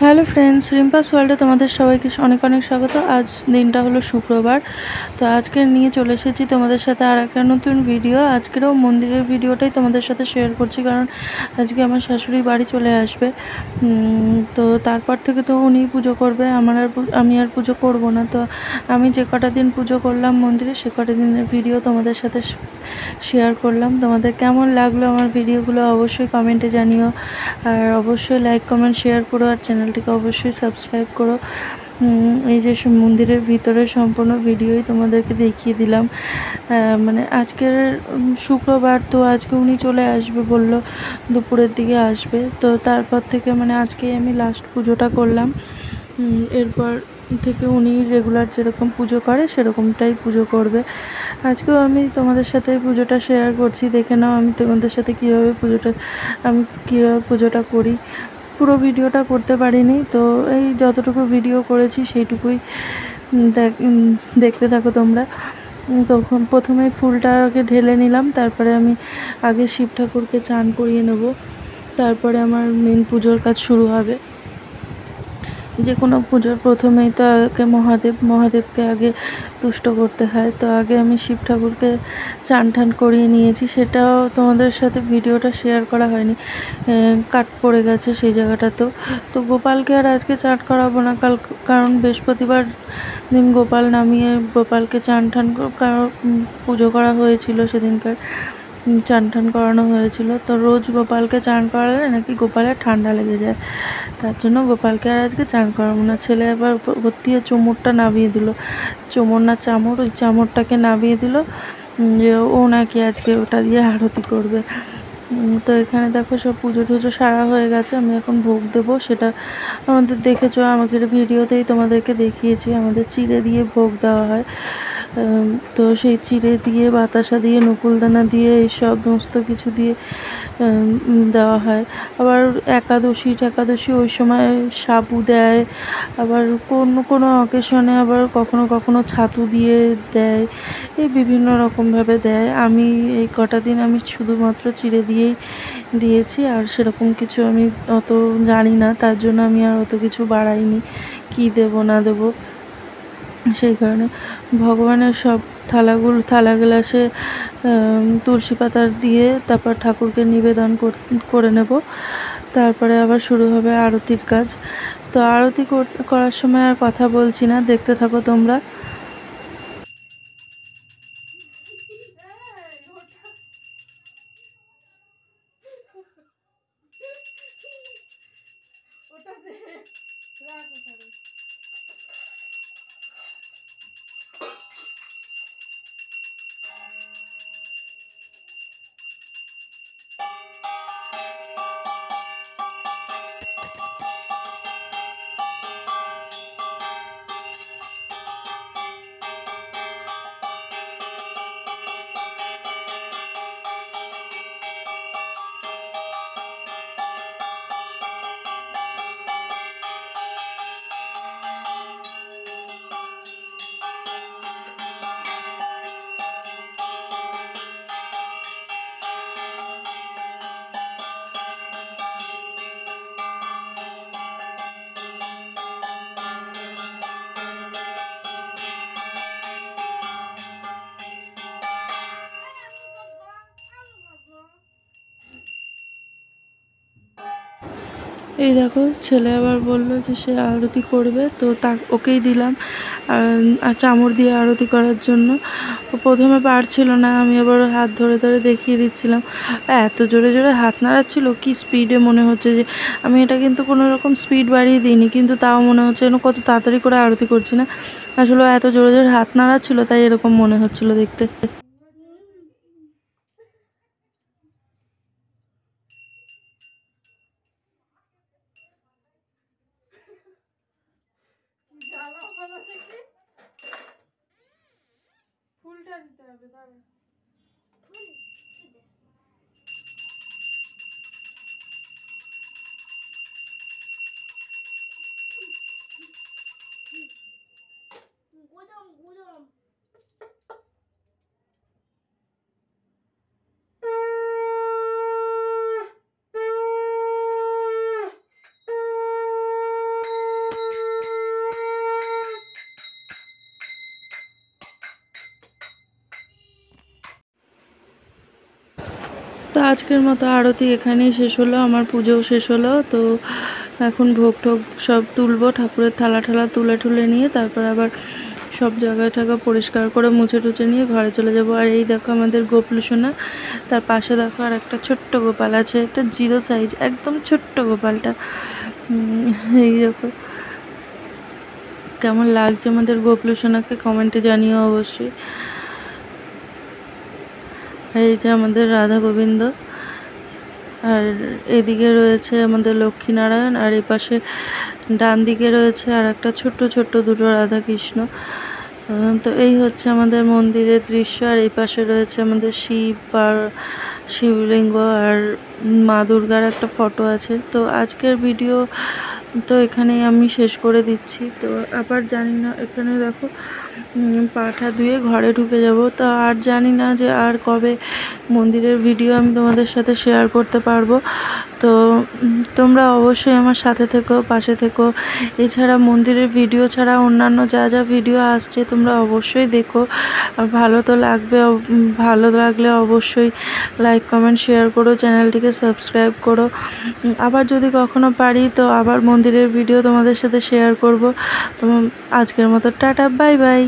Hello friends, রিম্পাস ওয়ার্ল্ডে তোমাদের সবাইকে অনেক অনেক স্বাগত। আজ দিনটা হলো শুক্রবার। তো আজকে নিয়ে চলে এসেছি তোমাদের সাথে আর একটা নতুন ভিডিও। আজকেরও মন্দিরের ভিডিওটাই তোমাদের সাথে শেয়ার করছি, কারণ আজকে আমার শাশুড়ি বাড়ি চলে আসবে। তো তারপর থেকে তো উনি পুজো করবে, আমি আর পুজো করব না। তো আমি যে কটা দিন পুজো করলাম মন্দিরে, সে কটা দিনের ভিডিও তোমাদের সাথে শেয়ার করলাম। তোমাদের কেমন লাগলো আমার ভিডিওগুলো অবশ্যই কমেন্টে জানিও, আর অবশ্যই লাইক কমেন্ট শেয়ার করো, আর চ্যানেলটিকে অবশ্যই সাবস্ক্রাইব করো। এই যে মন্দিরের ভিতরে সম্পূর্ণ ভিডিওই তোমাদেরকে দেখিয়ে দিলাম। মানে আজকের শুক্রবার, তো আজকে উনি চলে আসবে বলল, দুপুরের দিকে আসবে। তো তারপর থেকে মানে আজকেই আমি লাস্ট পুজোটা করলাম। এরপর থেকে উনি রেগুলার যেরকম পুজো করে সেরকমটাই পুজো করবে। আজকেও আমি তোমাদের সাথে পুজোটা শেয়ার করছি, দেখে নাও আমি তোমাদের সাথে কীভাবে পুজোটা করি। পুরো ভিডিওটা করতে পারিনি, তো এই যতটুকু ভিডিও করেছি সেইটুকুই দেখতে থাকো তোমরা। তখন প্রথমে ফুলটাকে ঢেলে নিলাম, তারপরে আমি আগে শিব ঠাকুরকে চান করিয়ে নেব, তারপরে আমার মেন পুজোর কাজ শুরু হবে। যে কোনো পুজোর প্রথমেই তো আগে মহাদেবকে আগে তুষ্ট করতে হয়। তো আগে আমি শিব ঠাকুরকে চান টান করিয়ে নিয়েছি, সেটাও তোমাদের সাথে ভিডিওটা শেয়ার করা হয়নি, কাট পড়ে গেছে সেই জায়গাটাতেও। তো গোপালকে আর আজকে চান করাবো না, কারণ বৃহস্পতিবার দিন গোপাল নামিয়ে গোপালকে চান টান পুজো করা হয়েছিল, সেদিনকার চান টান করানো হয়েছিল। তো রোজ গোপালকে চান করালে নাকি গোপালের ঠান্ডা লেগে যায়, তার জন্য গোপালকে আর আজকে চান করাবো না। ছেলে আবার ভর্তি চুমুরটা নামিয়ে দিল, চুমুর না চামড়, ওই চামড়টাকে নামিয়ে দিল, যে ও নাকি আজকে ওটা দিয়ে আরতি করবে। তো এখানে দেখো সব পুজো টুজো সারা হয়ে গেছে, আমি এখন ভোগ দেবো। সেটা আমাদের দেখেছো, আমাদের ভিডিওতেই তোমাদেরকে দেখিয়েছি, আমাদের চিড়ে দিয়ে ভোগ দেওয়া হয়। তো সেই চিড়ে দিয়ে, বাতাসা দিয়ে, নকুলদানা দিয়ে, এই সমস্ত কিছু দিয়ে দেওয়া হয়। আবার একাদশী ওই সময় সাবু দেয়, আবার কোনো অকেশনে আবার কখনো ছাতু দিয়ে দেয়, এই বিভিন্ন রকমভাবে দেয়। আমি এই কটা দিন আমি শুধুমাত্র চিড়ে দিয়েই দিয়েছি, আর সেরকম কিছু আমি অত জানি না, তার জন্য আমি আর অত কিছু বাড়াইনি কি দেব না দেব। সেই কারণে ভগবানের সব থালা গ্লাসে তুলসী পাতা দিয়ে তারপর ঠাকুরকে নিবেদন করে নেব। তারপরে আবার শুরু হবে আরতির কাজ। তো আরতি করার সময় আর কথা বলছি না, দেখতে থাকো তোমরা। এই দেখো, ছেলে আবার বললো যে সে আরতি করবে, তো ওকেই দিলাম আর চামড় দিয়ে আরতি করার জন্য। ও প্রথমে পারছিল না, আমি আবার হাত ধরে ধরে দেখিয়ে দিচ্ছিলাম। এত জোরে জোরে হাত নাড়াচ্ছিল, কি স্পিডে মনে হচ্ছে যে আমি এটা কিন্তু কোনো রকম স্পিড বাড়িয়ে দিইনি, কিন্তু তাও মনে হচ্ছে যেন কত তাড়াতাড়ি করে আরতি করছি না। আসলে এত জোরে জোরে হাত নাড়াচ্ছিল, তাই এরকম মনে হচ্ছিল দেখতে। ফুলটা দিতে হবে, দাঁড়া। আজকের মতো আরতি এখানেই শেষ হলো, আমার পুজোও শেষ হলো। তো এখন ভোগ টোগ সব তুলবো, ঠাকুরের থালা ঠালা তুলে নিয়ে তারপর আবার সব জায়গা পরিষ্কার করে মুছে টুছে নিয়ে ঘরে চলে যাব। আর এই দেখো আমাদের গোপলু সোনা, তার পাশে দেখো আর একটা ছোট্ট গোপাল আছে, একটা 0 সাইজ একদম ছোট্ট গোপালটা। এই দেখো কেমন লাগছে আমাদের গোপলু সোনাকে কমেন্টে জানিও অবশ্যই। আর এই যে আমাদের রাধা গোবিন্দ, আর এদিকে রয়েছে আমাদের লক্ষ্মীনারায়ণ, আর এই পাশে ডান দিকে রয়েছে আর একটা ছোট্ট দুটো রাধা কৃষ্ণ। তো এই হচ্ছে আমাদের মন্দিরের দৃশ্য। আর এই পাশে রয়েছে আমাদের শিব আর শিবলিঙ্গ আর মা দুর্গার একটা ফটো আছে। তো আজকের ভিডিও তো এখানেই আমি শেষ করে দিচ্ছি। তো আবার জানি না, এখানে দেখো পাঠা ধুয়ে ঘরে ঢুকে যাব। তো আর জানি না যে আর কবে মন্দিরের ভিডিও আমি তোমাদের সাথে শেয়ার করতে পারবো। তো তোমরা অবশ্যই আমার সাথে থেকো, পাশে থেকো। এছাড়া মন্দিরের ভিডিও ছাড়া অন্যান্য যা ভিডিও আসছে তোমরা অবশ্যই দেখো। আর ভালো লাগলে অবশ্যই লাইক কমেন্ট শেয়ার করো, চ্যানেলটিকে সাবস্ক্রাইব করো। আবার যদি কখনো পারি তো আবার মন্দিরের ভিডিও তোমাদের সাথে শেয়ার করব। তো আজকের মতো টাটা, বাই বাই।